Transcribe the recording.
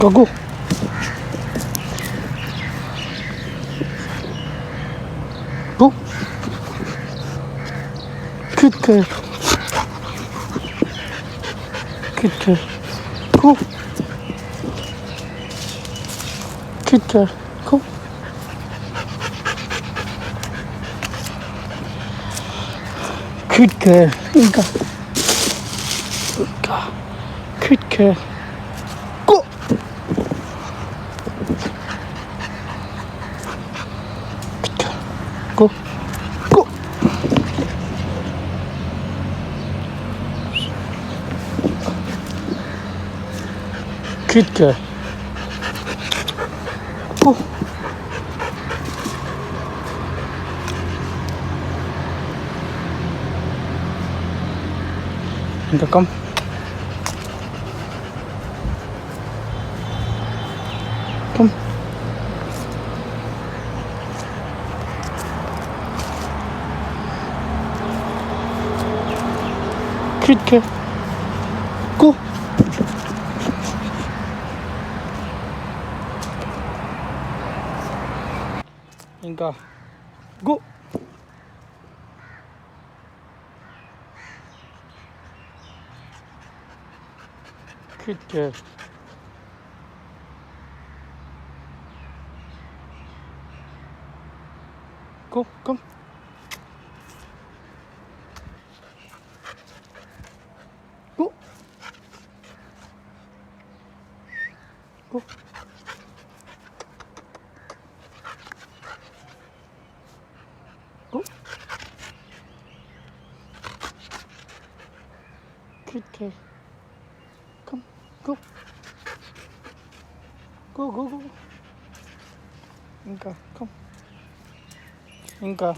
Go. Go. Good girl. Good girl. Go. Good girl. Go. Good girl. Inga. Inga. Good girl. Go. Good girl. Go. Go. Good girl. Go. Inga, come. Come. Good girl. Go. Inga. Go. Good girl. Go. Come. Go. Go. Go. Good girl. Come. Go. Go. Inga, come. Inga.